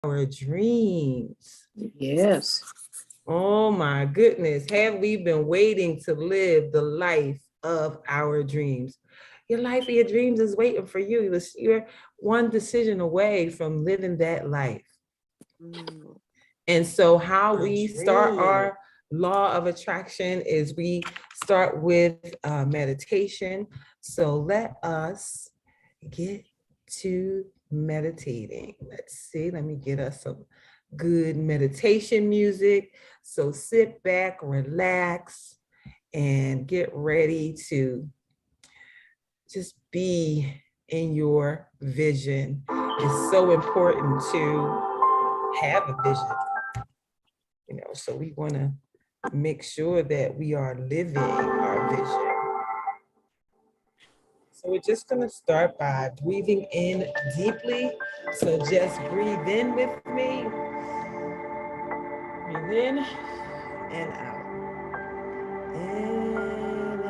our dreams. Yes. Oh my goodness. Have we been waiting to live the life of our dreams? Your life of your dreams is waiting for you. You're one decision away from living that life. Mm. And so, how A we start dream. our law of attraction is we start with meditation. So, let us get to meditating. Let's see, let me get us some good meditation music. So, sit back, relax, and get ready to just be in your vision. It's so important to have a vision, so we want to make sure that we are living our vision. So we're just going to start by breathing in deeply. So just breathe in with me. Breathe in and out. In and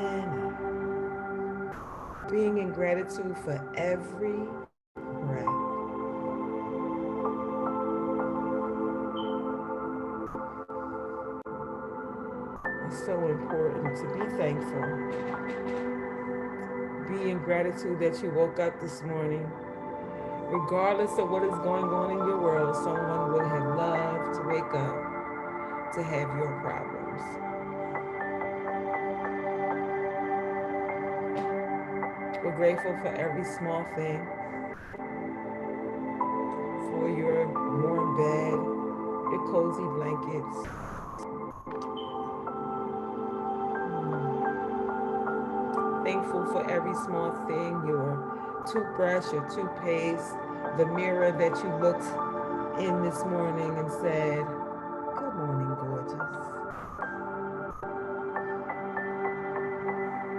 out. Being in gratitude for every breath. It's so important to be thankful. Be in gratitude that you woke up this morning. Regardless of what is going on in your world, someone would have loved to wake up to have your problems. We're grateful for every small thing, for your warm bed, your cozy blankets. Thankful for every small thing, your toothbrush, your toothpaste, the mirror that you looked in this morning and said, "Good morning, gorgeous."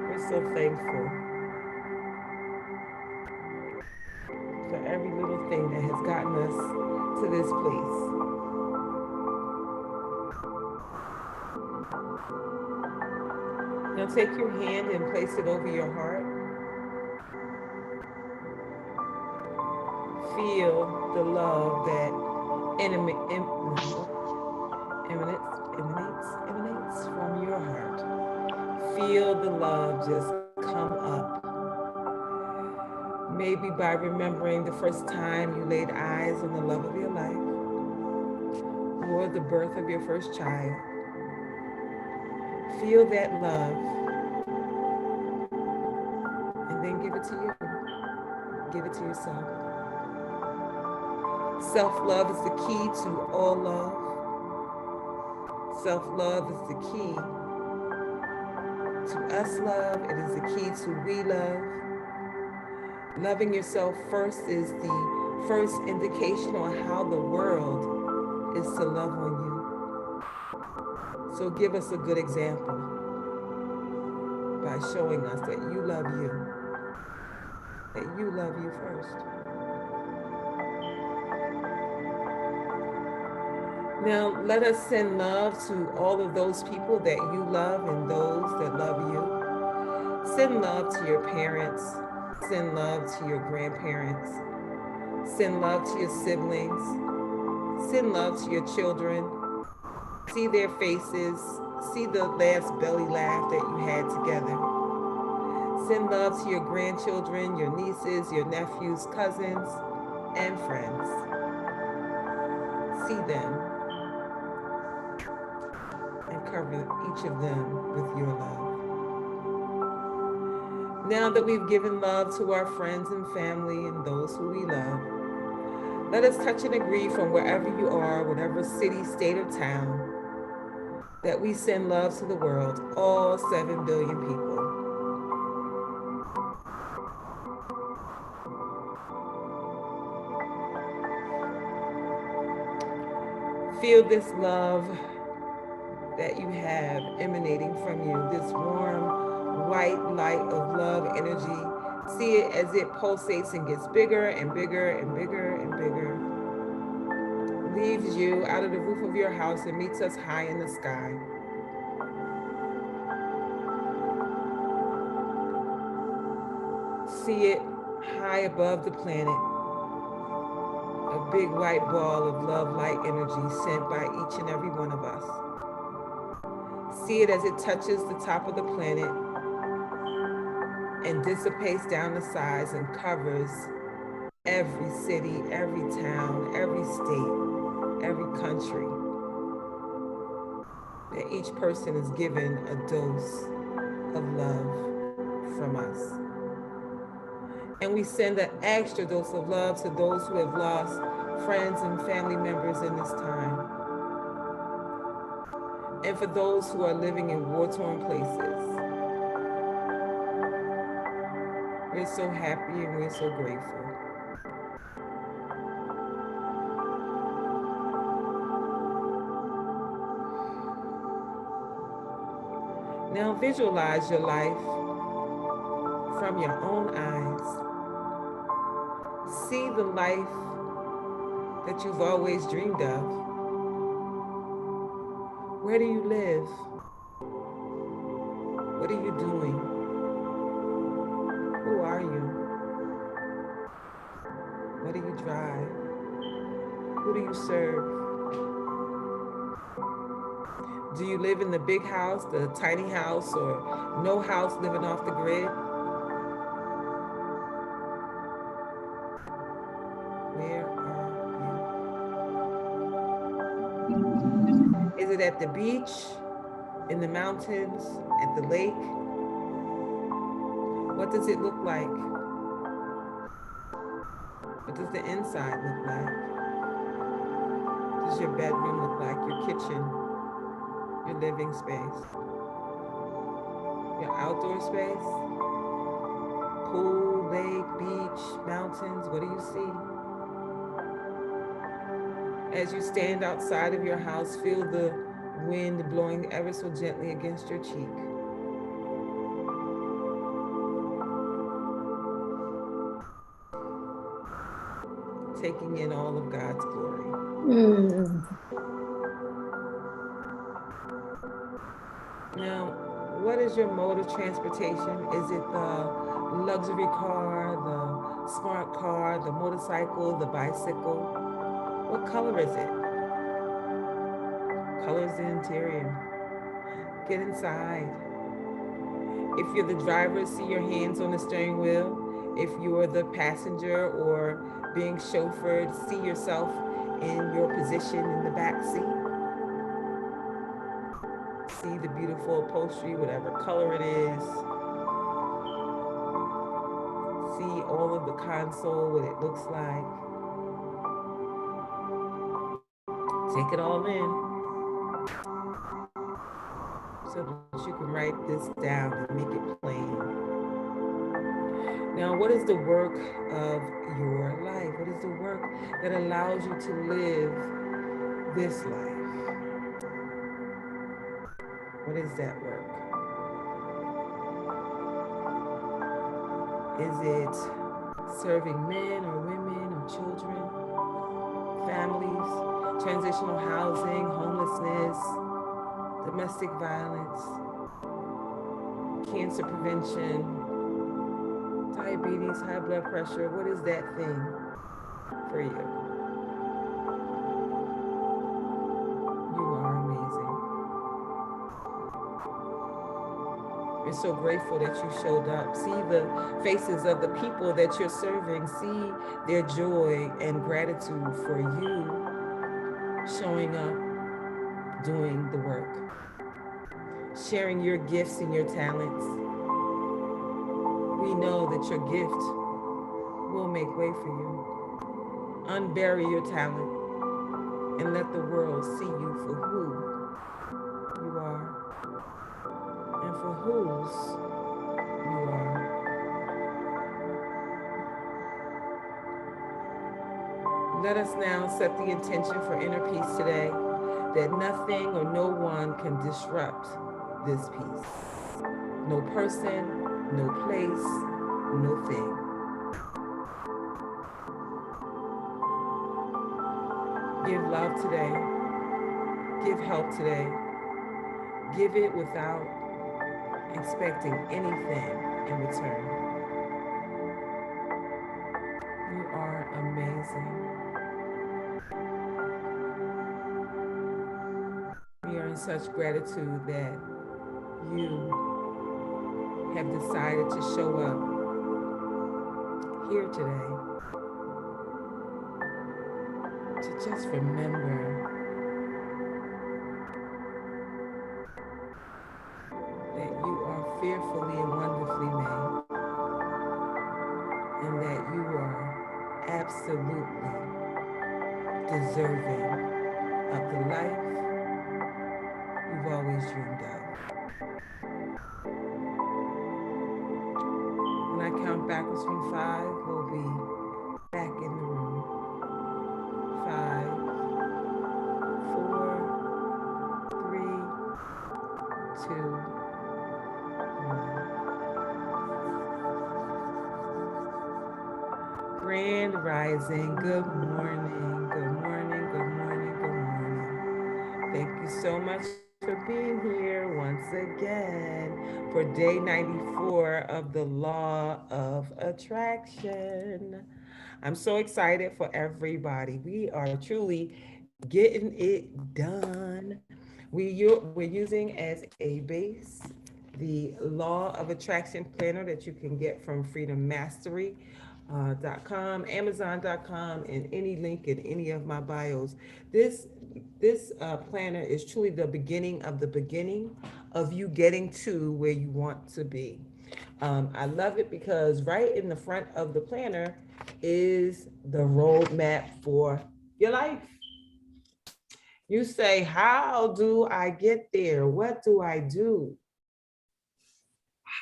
We're so thankful for every little thing that has gotten us to this place. Now take your hand and place it over your heart. Feel the love that emanates from your heart. Feel the love just come up. Maybe by remembering the first time you laid eyes on the love of your life or the birth of your first child. Feel that love and then give it to you. Give it to yourself. Self love is the key to all love. Self love is the key to us love. It is the key to we love. Loving yourself first is the first indication on how the world is to love on you. So give us a good example by showing us that you love you first. Now, let us send love to all of those people that you love and those that love you. Send love to your parents. Send love to your grandparents. Send love to your siblings. Send love to your children. See their faces. See the last belly laugh that you had together. Send love to your grandchildren, your nieces, your nephews, cousins, and friends. See them and cover each of them with your love. Now that we've given love to our friends and family and those who we love, let us touch and agree from wherever you are, whatever city, state, or town, that we send love to the world, all 7 billion people. Feel this love that you have emanating from you, this warm, white light of love energy. See it as it pulsates and gets bigger and bigger and bigger and bigger. Leaves you out of the roof of your house and meets us high in the sky. See it high above the planet, big white ball of love, light energy sent by each and every one of us. See it as it touches the top of the planet and dissipates down the sides and covers every city, every town, every state, every country. That each person is given a dose of love from us. And we send an extra dose of love to those who have lost friends and family members in this time. And for those who are living in war-torn places. We're so happy and we're so grateful. Now visualize your life from your own eyes. See the life that you've always dreamed of. Where do you live? What are you doing? Who are you? What do you drive? Who do you serve? Do you live in the big house, the tiny house, or no house living off the grid? Where are you? Is it at the beach, in the mountains, at the lake? What does it look like? What does the inside look like? What does your bedroom look like? Your kitchen? Your living space, your outdoor space, pool, lake, beach, mountains, what do you see? As you stand outside of your house, feel the wind blowing ever so gently against your cheek. Taking in all of God's glory. Now, what is your mode of transportation? Is it the luxury car, the smart car, the motorcycle, the bicycle? What color is it? Color is the interior. Get inside. If you're the driver, see your hands on the steering wheel. If you're the passenger or being chauffeured, see yourself in your position in the back seat. See the beautiful upholstery, whatever color it is. See all of the console, what it looks like. Take it all in so that you can write this down and make it plain. Now, what is the work of your life? What is the work that allows you to live this life? What is that work? Is it serving men or women or children, families, transitional housing, homelessness, domestic violence, cancer prevention, diabetes, high blood pressure? What is that thing for you? We're so grateful that you showed up. See the faces of the people that you're serving. See their joy and gratitude for you showing up, doing the work, sharing your gifts and your talents. We know that your gift will make way for you. Unbury your talent and let the world see you for who you are. And for whose you are. Let us now set the intention for inner peace today, that nothing or no one can disrupt this peace. No person, no place, no thing. Give love today. Give help today. Give it without expecting anything in return. You are amazing. in such gratitude that you have decided to show up here today to just remember that you are fearfully and wonderfully made, and that you are absolutely deserving of the life you've always dreamed of. When I count backwards from 5, we'll be back in the room. 5, 4, 3, 2, 1. Grand Rising. Good morning. Good morning. Good morning. Good morning. Thank you so much for being here once again for day 94 of the Law of Attraction. I'm so excited for everybody. We are truly getting it done. We're using as a base the Law of Attraction planner that you can get from freedommastery.com, amazon.com, and any link in any of my bios. This planner is truly the beginning of you getting to where you want to be. I love it because right in the front of the planner is the roadmap for your life. You say, how do I get there? What do I do?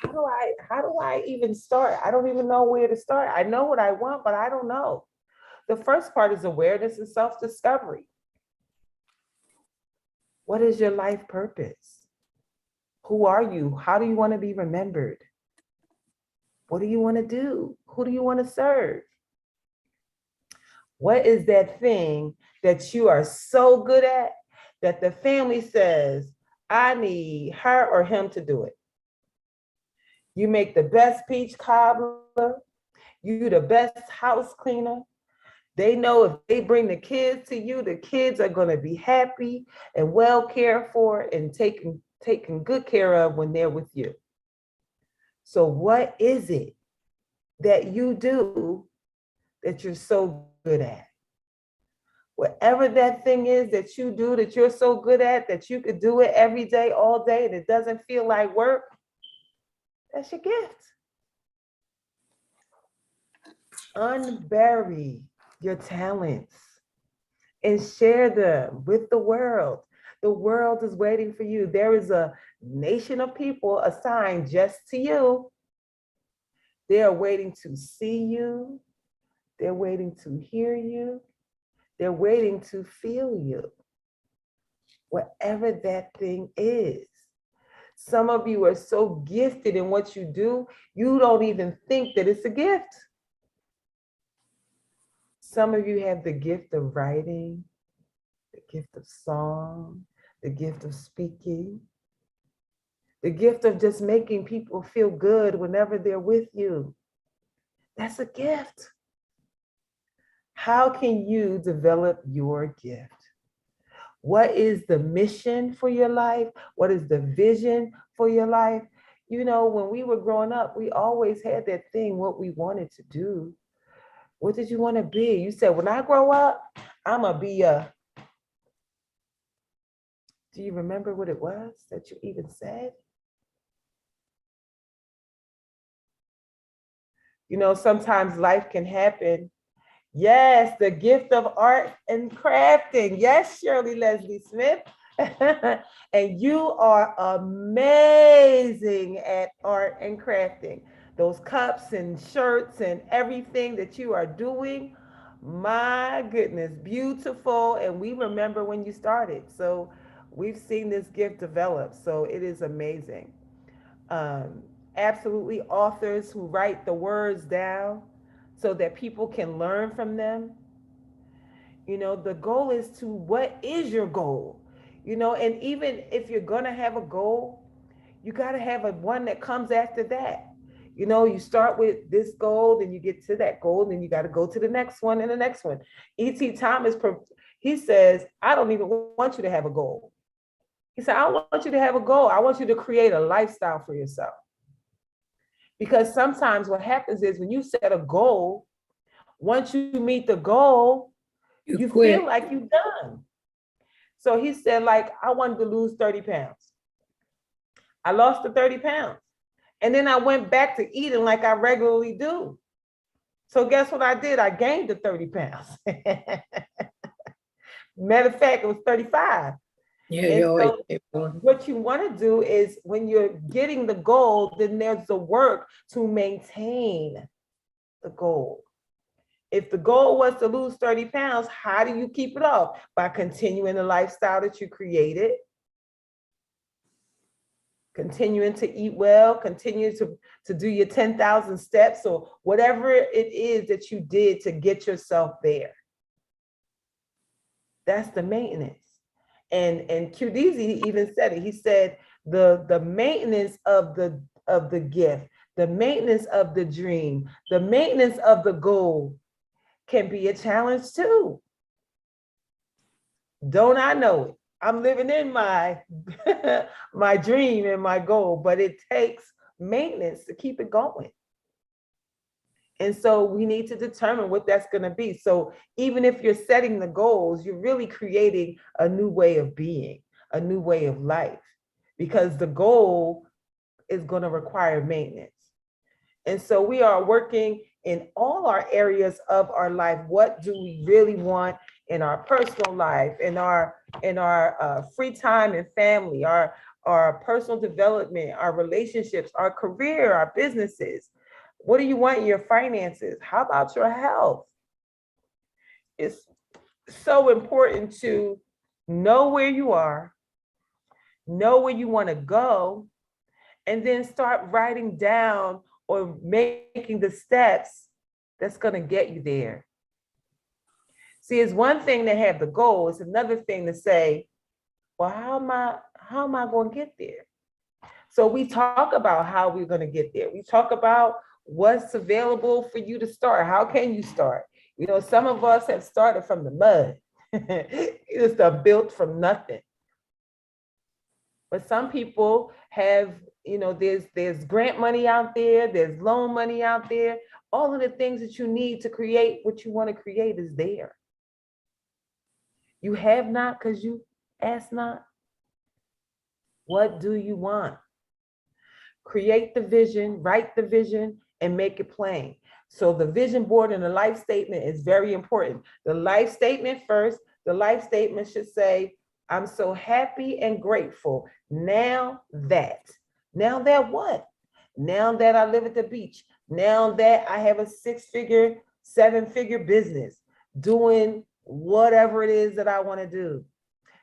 How do I even start? I don't even know where to start. I know what I want, but I don't know. The first part is awareness and self-discovery. What is your life purpose? Who are you? How do you want to be remembered? What do you want to do? Who do you want to serve? What is that thing that you are so good at that the family says, I need her or him to do it? You make the best peach cobbler. You the best house cleaner. They know if they bring the kids to you, the kids are going to be happy and well cared for and taken good care of when they're with you. So what is it that you do that you're so good at? Whatever that thing is that you do that you're so good at that you could do it every day, all day, and it doesn't feel like work, that's your gift. Unbury your talents and share them with the world. The world is waiting for you. There is a nation of people assigned just to you. They are waiting to see you. They're waiting to hear you. They're waiting to feel you. Whatever that thing is. Some of you are so gifted in what you do, you don't even think that it's a gift. Some of you have the gift of writing, the gift of song, the gift of speaking, the gift of just making people feel good whenever they're with you. That's a gift. How can you develop your gift? What is the mission for your life? What is the vision for your life? You know, when we were growing up, we always had that thing, what we wanted to do. What did you want to be? You said, when I grow up, I'm going to be a... Do you remember what it was that you even said? You know, sometimes life can happen. Yes, the gift of art and crafting. Yes, Shirley Leslie Smith. And you are amazing at art and crafting. Those cups and shirts and everything that you are doing, my goodness, beautiful. And we remember when you started. So we've seen this gift develop. So it is amazing. Absolutely, authors who write the words down so that people can learn from them. You know, the goal is to, what is your goal? You know, and even if you're going to have a goal, you got to have one that comes after that. You know, you start with this goal, then you get to that goal, then you got to go to the next one and the next one. E.T. Thomas, he says, I don't even want you to have a goal. He said, I want you to have a goal. I want you to create a lifestyle for yourself. Because sometimes what happens is when you set a goal, once you meet the goal, You you quit. feel like you've done. So he said, like, I wanted to lose 30 pounds. I lost the 30 pounds. And then I went back to eating like I regularly do. So guess what I did? I gained the 30 pounds. Matter of fact, it was 35. Yeah, And you always so say one. what you want to do is when you're getting the goal, then there's the work to maintain the goal. If the goal was to lose 30 pounds, how do you keep it off? By continuing the lifestyle that you created, continuing to eat well, continue to do your 10,000 steps or whatever it is that you did to get yourself there. That's the maintenance. And QDZ even said it. He said the maintenance of the gift, the maintenance of the dream, the maintenance of the goal can be a challenge too. Don't I know it? I'm living in my my dream and my goal, but it takes maintenance to keep it going. And so we need to determine what that's going to be. So even if you're setting the goals, you're really creating a new way of being, a new way of life, because the goal is going to require maintenance. And so we are working in all our areas of our life. What do we really want in our personal life, in our free time and family, our personal development, our relationships, our career, our businesses? What do you want in your finances? How about your health? It's so important to know where you are, know where you want to go, and then start writing down or making the steps that's going to get you there. See, it's one thing to have the goal. It's another thing to say, well, how am I going to get there? So we talk about how we're going to get there. We talk about what's available for you to start. How can you start? You know, some of us have started from the mud. It's built from nothing. But some people have, you know, there's grant money out there, there's loan money out there. All of the things that you need to create what you want to create is there. You have not because you ask not. What do you want? Create the vision, write the vision, and make it plain. So the vision board and the life statement is very important. The life statement first, the life statement should say, I'm so happy and grateful. Now that what? Now that I live at the beach. Now that I have a 6-figure, 7-figure business doing whatever it is that I want to do.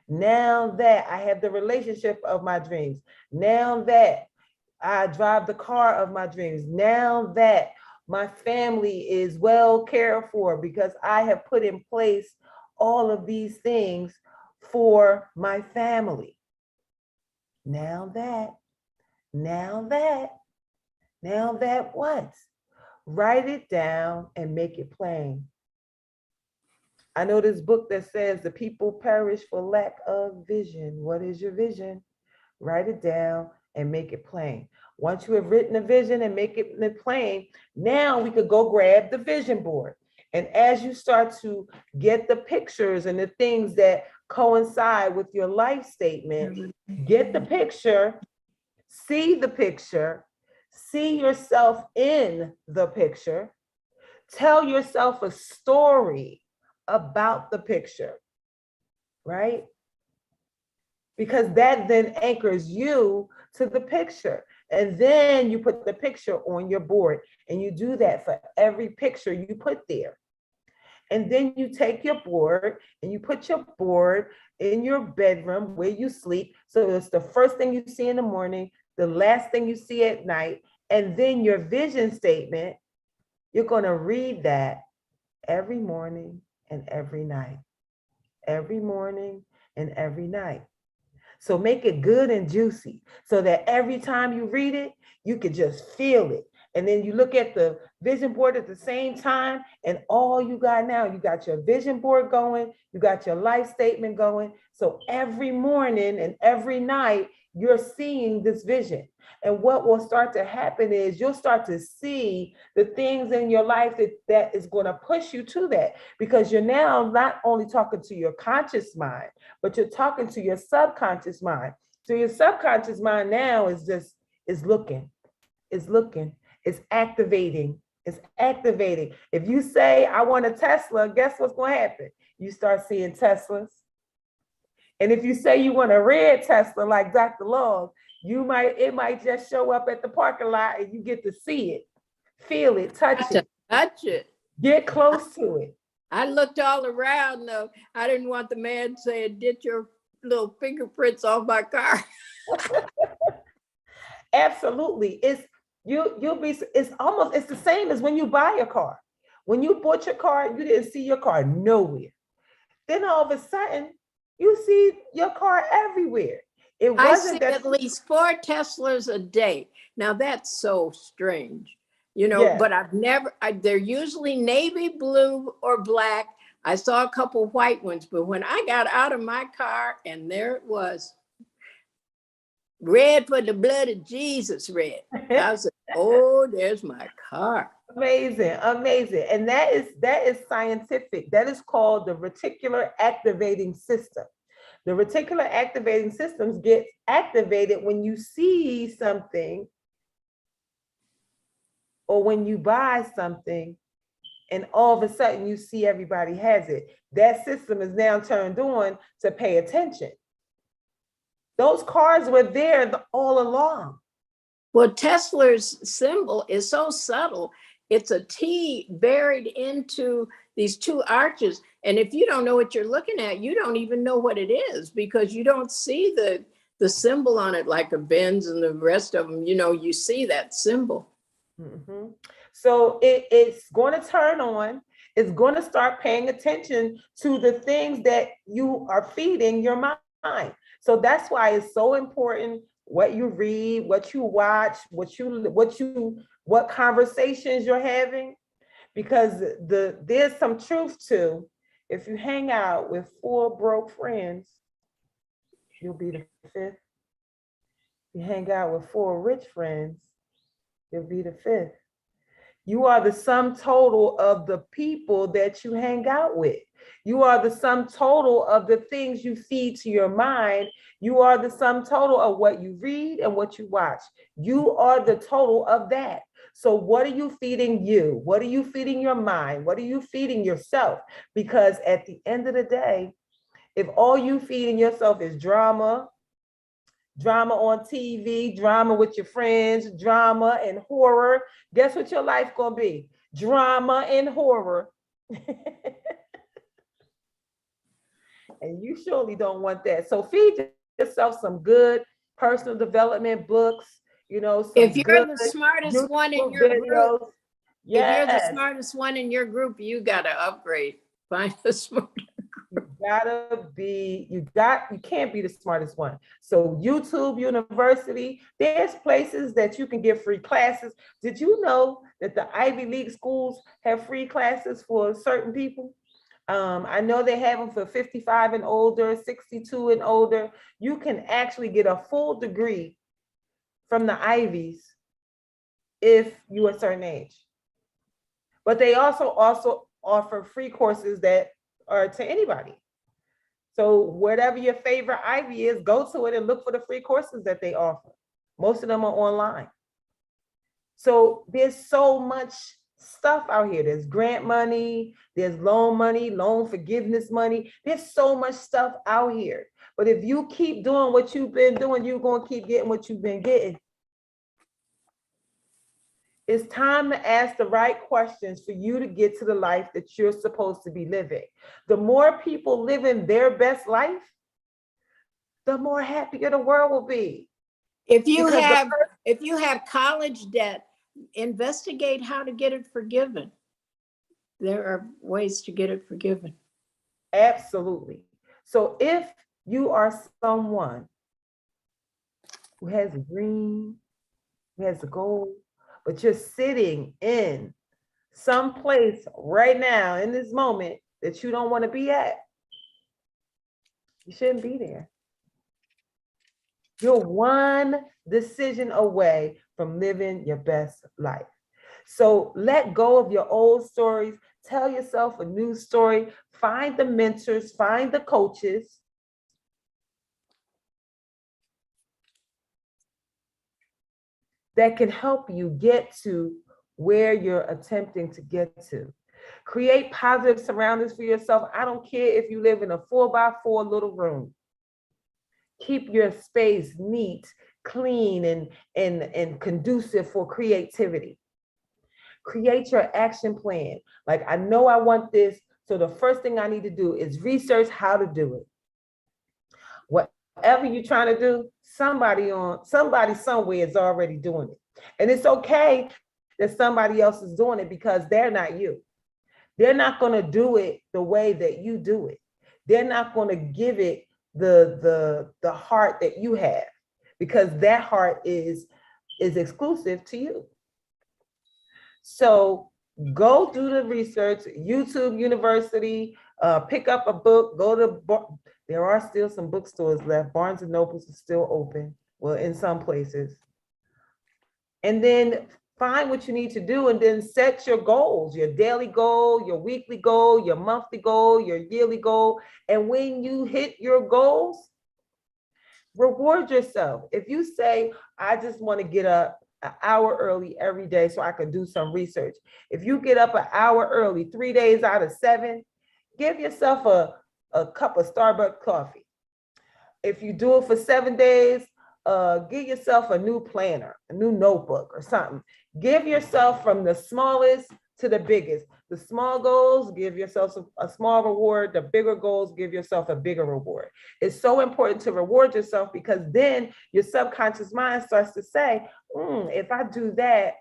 Now that I have the relationship of my dreams. Now that I drive the car of my dreams. Now that my family is well cared for because I have put in place all of these things for my family. Now that what? Write it down and make it plain. I know this book that says the people perish for lack of vision. What is your vision? Write it down and make it plain. Once you have written a vision and make it plain, now we could go grab the vision board. And as you start to get the pictures and the things that coincide with your life statement, get the picture, see yourself in the picture, tell yourself a story about the picture, right? Because that then anchors you to the picture. And then you put the picture on your board, and you do that for every picture you put there. And then you take your board and you put your board in your bedroom where you sleep. So it's the first thing you see in the morning, the last thing you see at night, and then your vision statement, you're going to read that every morning and every night. Every morning and every night. So make it good and juicy so that every time you read it, you could just feel it. And then you look at the vision board at the same time, and all you got now, you got your vision board going, you got your life statement going. So every morning and every night, you're seeing this vision. And what will start to happen is you'll start to see the things in your life that is going to push you to that, because you're now not only talking to your conscious mind, but you're talking to your subconscious mind. So your subconscious mind now is looking, it's activating, it's activating. If you say, I want a Tesla, guess what's going to happen? You start seeing Teslas. And if you say you want a red Tesla like Dr. Long, it might just show up at the parking lot and you get to see it, feel it, touch it. Touch it. Get close to it. I looked all around though. I didn't want the man saying, "Get your little fingerprints off my car." Absolutely. It's the same as when you buy a car. When you bought your car, you didn't see your car nowhere. Then all of a sudden, you see your car everywhere. It I wasn't see that at least 4 Teslas a day. Now that's so strange, you know, Yeah. but they're usually navy blue or black. I saw a couple white ones, but when I got out of my car and there it was, red for the blood of Jesus, red. I was like, oh, there's my car. Amazing, amazing. And that is scientific. That is called the reticular activating system. The reticular activating systems get activated when you see something or when you buy something, and all of a sudden you see everybody has it. That system is now turned on to pay attention. Those cars were there all along. Well, Tesla's symbol is so subtle. It's a T buried into these 2 arches. And if you don't know what you're looking at, you don't even know what it is, because you don't see the symbol on it like a Benz and the rest of them. You know, you see that symbol. Mm-hmm. So it's going to turn on. It's going to start paying attention to the things that you are feeding your mind. So that's why it's so important what you read, what you watch, what conversations you're having, because there's some truth to, if you hang out with 4 broke friends, you'll be the 5th. You hang out with 4 rich friends, you'll be the 5th. You are the sum total of the people that you hang out with. You are the sum total of the things you feed to your mind. You are the sum total of what you read and what you watch. You are the total of that. So what are you feeding you? What are you feeding your mind? What are you feeding yourself? Because at the end of the day, if all you feeding yourself is drama on TV, drama with your friends, drama and horror, guess what your life gonna be? Drama and horror. And you surely don't want that. So feed yourself some good personal development books, you know, some If you're good the smartest one in YouTube your videos. group, if you're the Yes. smartest one in your group, you got to upgrade. Find a smart. You can't be the smartest one. So YouTube University, there's places that you can get free classes. Did you know that the Ivy League schools have free classes for certain people? I know they have them for 55 and older, 62 and older. You can actually get a full degree from the Ivies if you're a certain age. But they also offer free courses that are to anybody. So whatever your favorite Ivy is, go to it and look for the free courses that they offer. Most of them are online. So there's so much stuff out here. There's grant money, there's loan money, loan forgiveness money. There's so much stuff out here. But if you keep doing what you've been doing, you're going to keep getting what you've been getting. It's time to ask the right questions for you to get to the life that you're supposed to be living. The more people living their best life, the more happier the world will be. If you have college debt, investigate how to get it forgiven. There are ways to get it forgiven. Absolutely. So if you are someone who has a dream, who has a goal, but you're sitting in some place right now in this moment that you don't want to be at, you shouldn't be there. You're one decision away from living your best life. So let go of your old stories. Tell yourself a new story. Find the mentors, find the coaches. That can help you get to where you're attempting to get to. Create positive surroundings for yourself. I don't care if you live in a 4x4 little room. Keep your space neat, clean, and conducive for creativity. Create your action plan. Like, I know I want this, so the first thing I need to do is research how to do it. Whatever you're trying to do, somebody somewhere is already doing it. And it's okay that somebody else is doing it because they're not you. They're not going to do it the way that you do it. They're not going to give it the heart that you have, because that heart is exclusive to you. So go do the research, YouTube University, pick up a book, go to, there are still some bookstores left. Barnes and Nobles is still open, well, in some places. And then find what you need to do, and then set your goals, your daily goal, your weekly goal, your monthly goal, your yearly goal. And when you hit your goals, reward yourself. If you say, I just want to get up an hour early every day so I can do some research. If you get up an hour early, 3 days out of 7, give yourself a cup of Starbucks coffee. If you do it for 7 days, give yourself a new planner, a new notebook or something. Give yourself from the smallest to the biggest. The small goals, give yourself a small reward. The bigger goals, give yourself a bigger reward. It's so important to reward yourself, because then your subconscious mind starts to say, if I do that,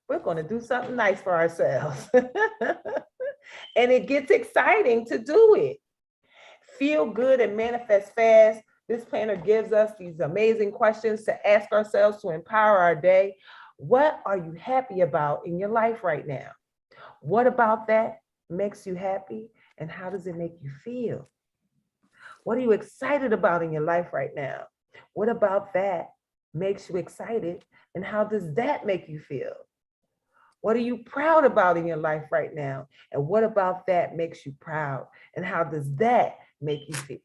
we're going to do something nice for ourselves. And it gets exciting to do it. Feel good and manifest fast. This planner gives us these amazing questions to ask ourselves to empower our day. What are you happy about in your life right now? What about that makes you happy, and how does it make you feel? What are you excited about in your life right now? What about that makes you excited, and how does that make you feel? What are you proud about in your life right now? And what about that makes you proud, and how does that make you feel?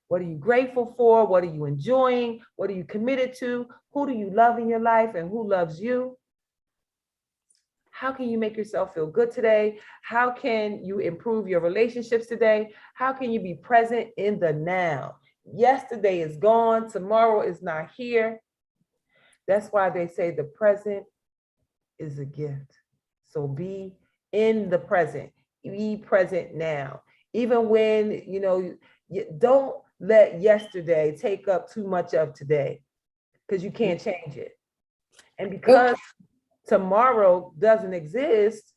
What are you grateful for? What are you enjoying? What are you committed to? Who do you love in your life, and who loves you? How can you make yourself feel good today? How can you improve your relationships today? How can you be present in the now? Yesterday is gone. Tomorrow is not here. That's why they say the present is a gift. So be in the present. Be present now. Even when, you don't let yesterday take up too much of today, because you can't change it. And because tomorrow doesn't exist,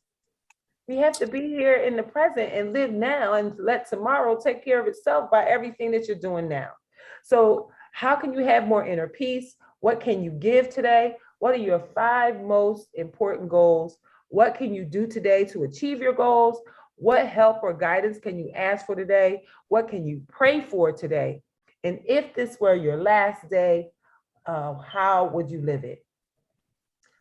we have to be here in the present and live now, and let tomorrow take care of itself by everything that you're doing now. So how can you have more inner peace? What can you give today? What are your 5 most important goals? What can you do today to achieve your goals? What help or guidance can you ask for today? What can you pray for today? And if this were your last day, how would you live it?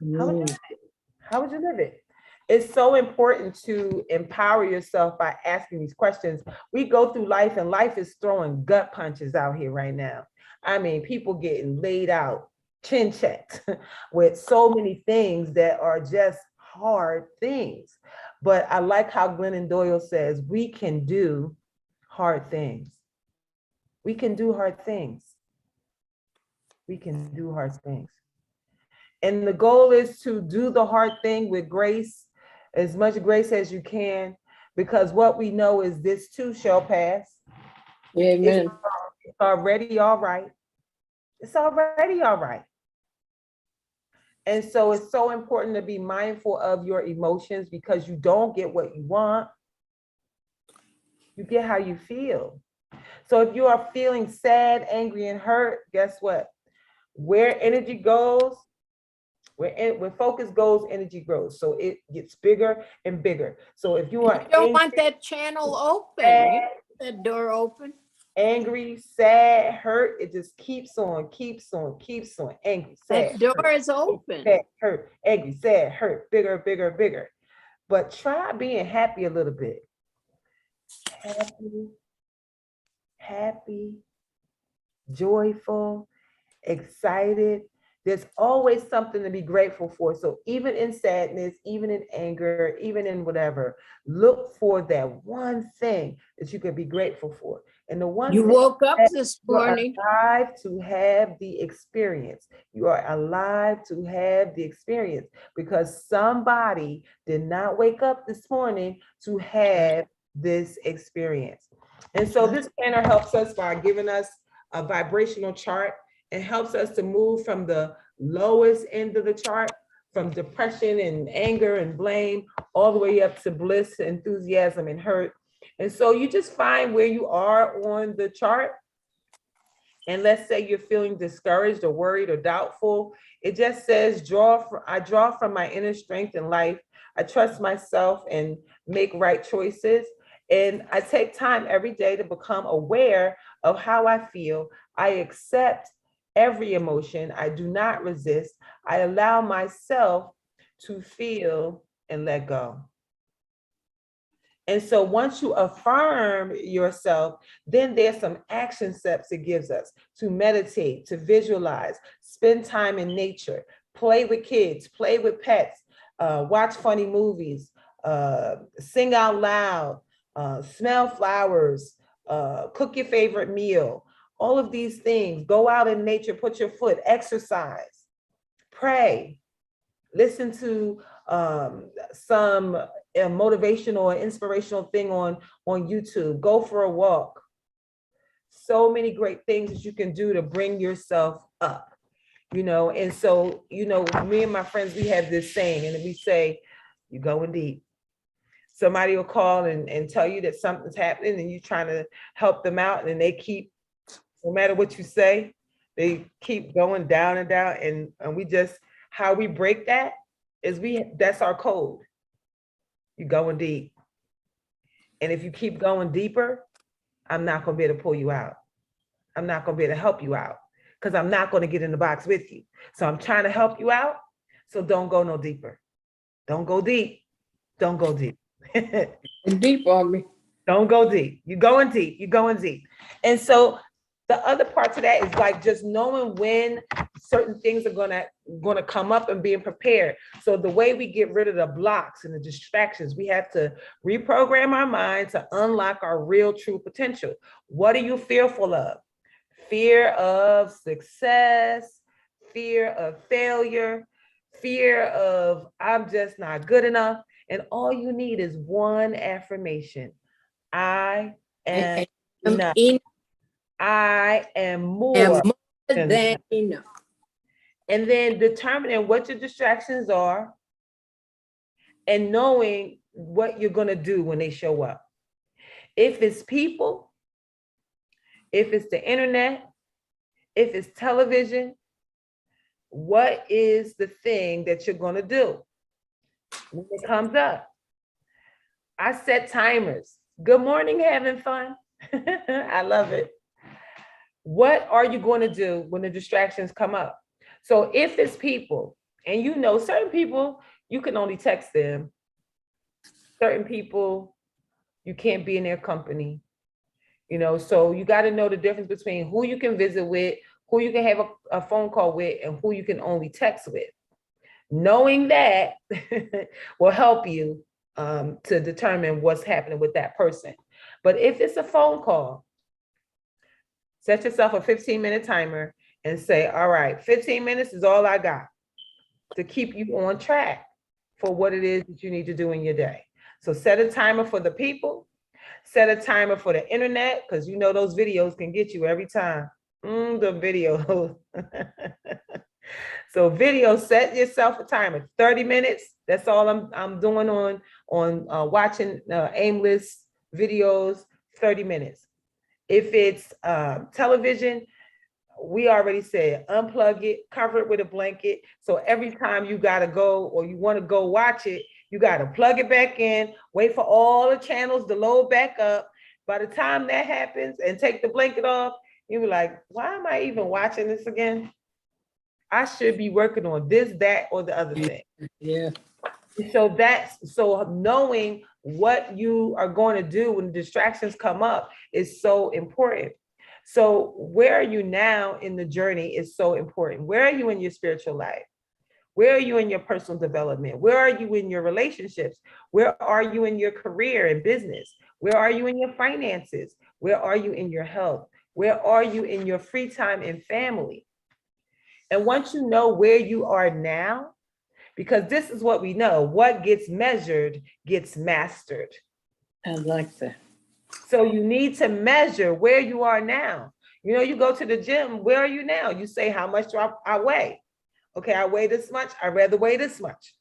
How would you live it? It's so important to empower yourself by asking these questions. We go through life, and life is throwing gut punches out here right now. I mean, people getting laid out, chin checked with so many things that are just hard things. But I like how Glennon Doyle says, we can do hard things. We can do hard things. We can do hard things. And the goal is to do the hard thing with grace, as much grace as you can, because what we know is this too shall pass. Amen. It's already all right. It's already all right. And so it's so important to be mindful of your emotions, because you don't get what you want. You get how you feel. So if you are feeling sad, angry, and hurt, guess what? Where energy goes, Where focus goes, energy grows. So it gets bigger and bigger. So if you are You don't angry, want that channel open. You sad, want that door open. angry, sad, hurt, it just keeps on, keeps on, keeps on. Angry, sad, That door hurt, is open. sad, hurt, angry, sad, hurt, bigger, bigger, bigger. But try being happy a little bit. Happy, happy, joyful, excited. There's always something to be grateful for. So even in sadness, even in anger, even in whatever, look for that one thing that you can be grateful for. And the one You thing woke up that this you are morning. alive to have the experience. You are alive to have the experience because somebody did not wake up this morning to have this experience. And so this planner helps us by giving us a vibrational chart. It helps us to move from the lowest end of the chart, from depression and anger and blame, all the way up to bliss, enthusiasm, and hurt. And so you just find where you are on the chart. And let's say you're feeling discouraged or worried or doubtful. It just says, I draw from my inner strength in life. I trust myself and make right choices. And I take time every day to become aware of how I feel. I accept every emotion. I do not resist. I allow myself to feel and let go. And so once you affirm yourself, then there's some action steps it gives us to meditate, to visualize, spend time in nature, play with kids, play with pets, watch funny movies, sing out loud, smell flowers, cook your favorite meal. All of these things, go out in nature, put your foot, exercise, pray, listen to some motivational or inspirational thing on YouTube, go for a walk. So many great things that you can do to bring yourself up, and so, me and my friends, we have this saying, and we say, you're going deep. Somebody will call and tell you that something's happening and you're trying to help them out, and they keep, no matter what you say, they keep going down and down. And we just, how we break that is that's our code. You're going deep. And if you keep going deeper, I'm not going to be able to pull you out. I'm not going to be able to help you out because I'm not going to get in the box with you. So I'm trying to help you out. So don't go no deeper. Don't go deep. Don't go deep. Deep on me. Don't go deep. You're going deep. You're going deep. And so the other part to that is like just knowing when certain things are gonna come up and being prepared. So the way we get rid of the blocks and the distractions, we have to reprogram our mind to unlock our real true potential. What are you fearful of? Fear of success, fear of failure, fear of I'm just not good enough. And all you need is one affirmation. I am enough. I am more than enough. And then determining what your distractions are and knowing what you're going to do when they show up. If it's people, if it's the internet, if it's television, what is the thing that you're going to do when it comes up? I set timers. Good morning, having fun. I love it. What are you going to do when the distractions come up? So if it's people, and certain people, you can only text them. Certain people, you can't be in their company. So you got to know the difference between who you can visit with, who you can have a phone call with, and who you can only text with. Knowing that will help you to determine what's happening with that person. But if it's a phone call, set yourself a 15-minute timer and say, all right, 15 minutes is all I got to keep you on track for what it is that you need to do in your day. So set a timer for the people, set a timer for the internet, because those videos can get you every time. The videos. So video, set yourself a timer, 30 minutes. That's all I'm doing on watching aimless videos, 30 minutes. If it's television, we already said, unplug it, cover it with a blanket. So every time you got to go or you want to go watch it, you got to plug it back in, wait for all the channels to load back up. By the time that happens and take the blanket off, you'll be like, why am I even watching this again? I should be working on this, that, or the other thing. Yeah. So knowing what you are going to do when distractions come up is so important. So where are you now in the journey is so important. Where are you in your spiritual life? Where are you in your personal development? Where are you in your relationships? Where are you in your career and business? Where are you in your finances? Where are you in your health? Where are you in your free time and family? And once you know where you are now, because this is what we know, what gets measured gets mastered. I like that. So you need to measure where you are now. You know, you go to the gym, where are you now? You say, how much do I weigh? Okay, I weigh this much, I'd rather weigh this much.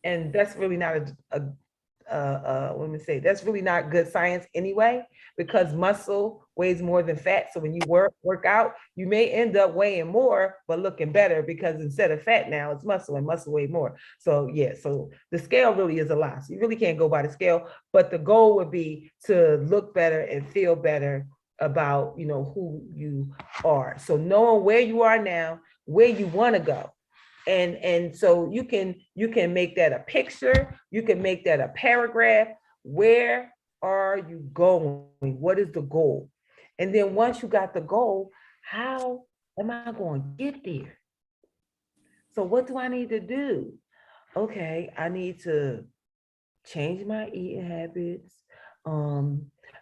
And that's really not let me say, that's really not good science anyway, because muscle weighs more than fat. So when you work out, you may end up weighing more, but looking better, because instead of fat now it's muscle, and muscle weigh more. So yeah, so the scale really is a lie. So you really can't go by the scale, but the goal would be to look better and feel better about, you know, who you are. So knowing where you are now, where you want to go. And so you can make that a picture, you can make that a paragraph. Where are you going? What is the goal? And then once you got the goal, how am I going to get there? So what do I need to do? Okay, I need to change my eating habits.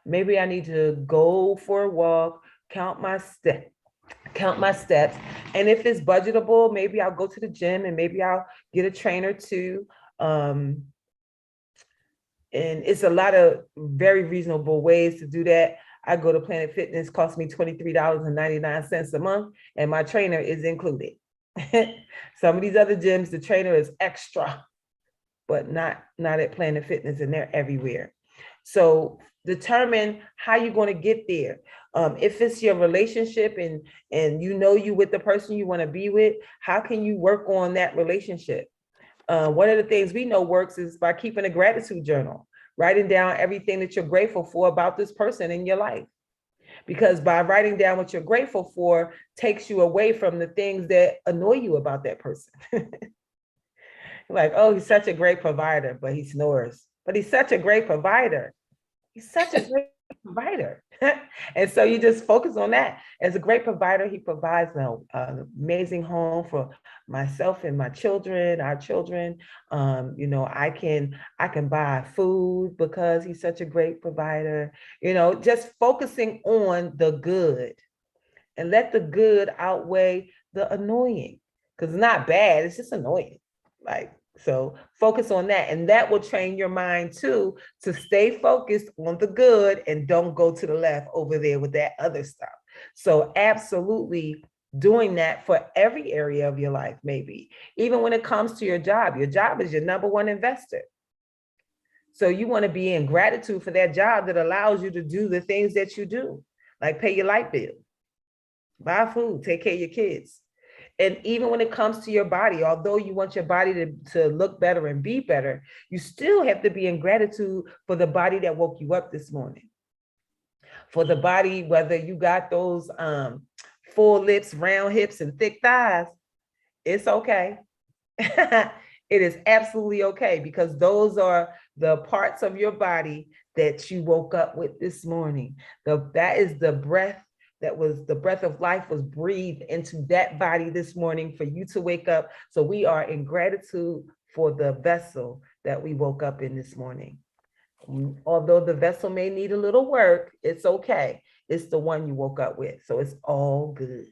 Maybe I need to go for a walk, count my steps. And if it's budgetable, maybe I'll go to the gym and maybe I'll get a trainer too. And it's a lot of very reasonable ways to do that. I go to Planet Fitness, costs me $23.99 a month, and my trainer is included. Some of these other gyms, the trainer is extra, but not at Planet Fitness, and they're everywhere. So determine how you're going to get there. If it's your relationship and you know you with the person you want to be with, how can you work on that relationship? One of the things we know works is by keeping a gratitude journal, writing down everything that you're grateful for about this person in your life. Because by writing down what you're grateful for takes you away from the things that annoy you about that person. Like, oh, he's such a great provider, but he snores. But he's such a great provider. He's such a great provider. And so you just focus on that. As a great provider, he provides an amazing home for myself and my children, our children. You know, I can buy food because he's such a great provider. You know, just focusing on the good and let the good outweigh the annoying, because it's not bad, it's just annoying. Like, so focus on that, and that will train your mind too to stay focused on the good and don't go to the left over there with that other stuff. So absolutely doing that for every area of your life, maybe even when it comes to your job is your number one investor. So you want to be in gratitude for that job that allows you to do the things that you do, like pay your light bill, buy food, take care of your kids. And even when it comes to your body, although you want your body to look better and be better, you still have to be in gratitude for the body that woke you up this morning. For the body, whether you got those full lips, round hips, and thick thighs, it's okay. It is absolutely okay, because those are the parts of your body that you woke up with this morning. That is the breath. That was the breath of life was breathed into that body this morning for you to wake up. So we are in gratitude for the vessel that we woke up in this morning. Although the vessel may need a little work, it's okay. It's the one you woke up with. So it's all good.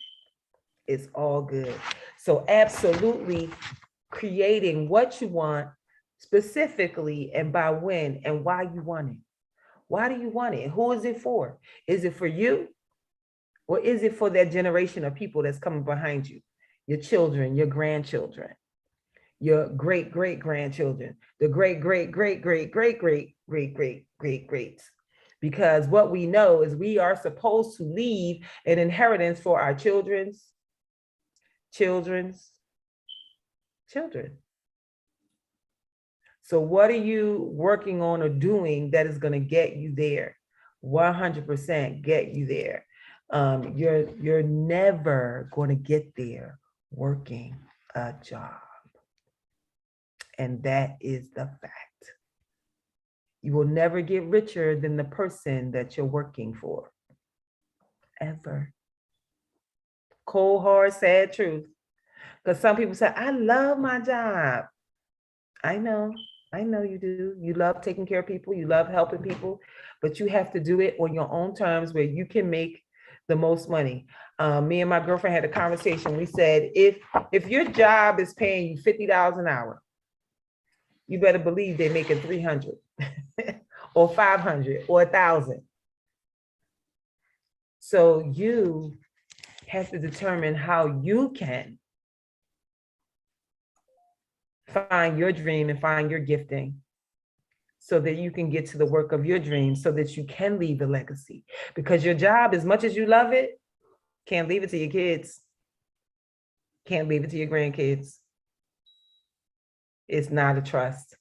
It's all good. So absolutely creating what you want specifically, and by when and why you want it. Why do you want it? Who is it for? Is it for you? Or is it for that generation of people that's coming behind you? Your children, your grandchildren, your great-great-grandchildren, the great-great-great-great-great-great-great-great-great-greats. because what we know is we are supposed to leave an inheritance for our children's children. So what are you working on or doing that is going to get you there? 100% get you there. You're never going to get there working a job. And that is the fact. You will never get richer than the person that you're working for. Ever. Cold, hard, sad truth. Because some people say, I love my job. I know you do. You love taking care of people. You love helping people, but you have to do it on your own terms where you can make the most money. Me and my girlfriend had a conversation. We said, if your job is paying you $50 an hour, you better believe they're making 300 or 500 or 1,000. So you have to determine how you can find your dream and find your gifting so that you can get to the work of your dreams so that you can leave a legacy. Because your job, as much as you love it, can't leave it to your kids. Can't leave it to your grandkids. It's not a trust.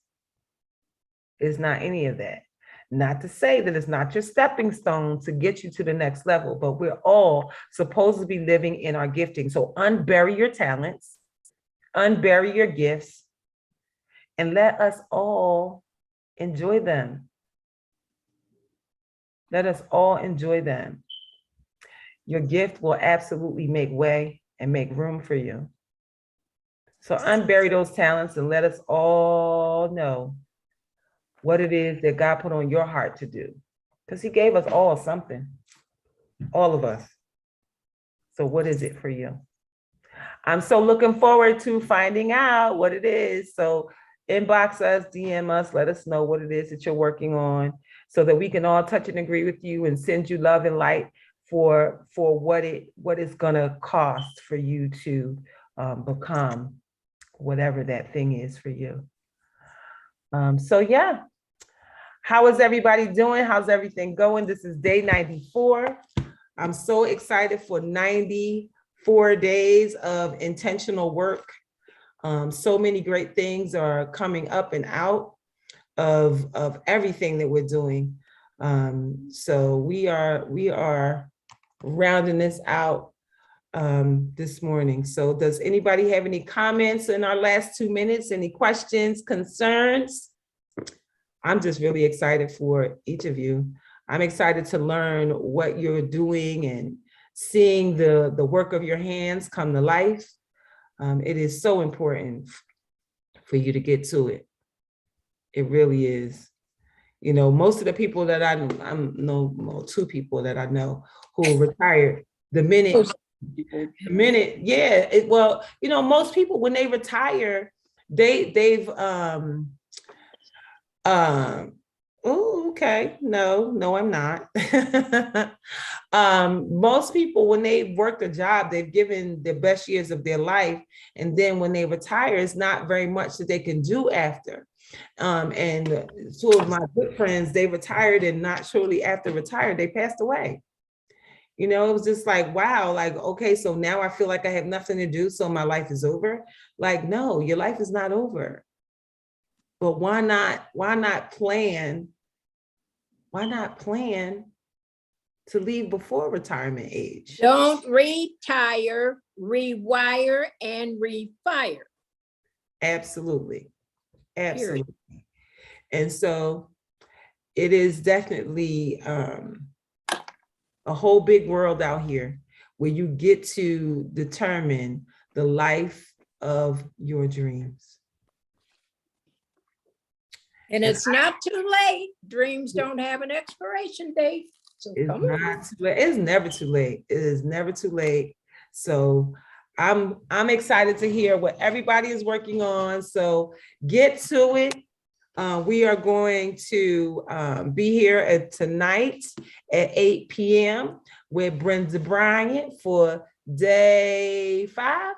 It's not any of that. Not to say that it's not your stepping stone to get you to the next level, but we're all supposed to be living in our gifting. So unbury your talents, unbury your gifts, and let us all enjoy them. Let us all enjoy them. Your gift will absolutely make way and make room for you. So unbury those talents and let us all know what it is that God put on your heart to do. Because he gave us all something, all of us. So what is it for you? I'm so looking forward to finding out what it is. So inbox us, DM us, let us know what it is that you're working on so that we can all touch and agree with you and send you love and light for what it's gonna cost for you to become whatever that thing is for you. So yeah. How is everybody doing? How's everything going? This is day 94. I'm so excited for 94 days of intentional work. So many great things are coming up and out of everything that we're doing. So we are rounding this out this morning. So does anybody have any comments in our last 2 minutes? Any questions, concerns? I'm just really excited for each of you. I'm excited to learn what you're doing and seeing the work of your hands come to life. It is so important for you to get to it. It really is. You know, most of the people that I know, 2 people that I know who retired the minute, yeah. Well, you know, most people when they retire, they've oh, okay. No, I'm not. Most people, when they work a job, they've given the best years of their life. And then when they retire, it's not very much that they can do after. And 2 of my good friends, they retired and not shortly after retired, they passed away. You know, it was just like, wow, like, okay, so now I feel like I have nothing to do, so my life is over. Like, no, your life is not over. But why not plan to leave before retirement age? Don't retire, rewire, and refire. Absolutely. Absolutely. Period. And so it is definitely a whole big world out here where you get to determine the life of your dreams. And it's not too late. Dreams don't have an expiration date. So it's not too late. It's never too late. It is never too late. So I'm excited to hear what everybody is working on. So get to it. We are going to be here tonight at 8 p.m. with Brenda Bryant for day 5.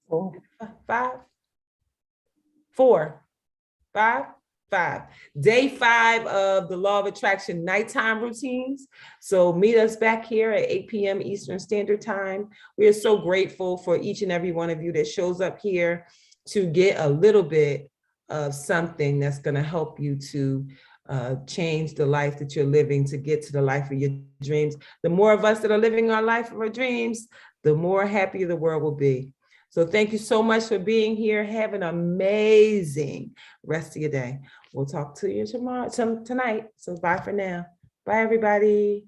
4. 5. Day 5 of the Law of Attraction nighttime routines. So meet us back here at 8 p.m. Eastern Standard Time. We are so grateful for each and every one of you that shows up here to get a little bit of something that's going to help you to change the life that you're living, to get to the life of your dreams. The more of us that are living our life of our dreams, the more happy the world will be. So thank you so much for being here. Have an amazing rest of your day. We'll talk to you tonight. So bye for now. Bye, everybody.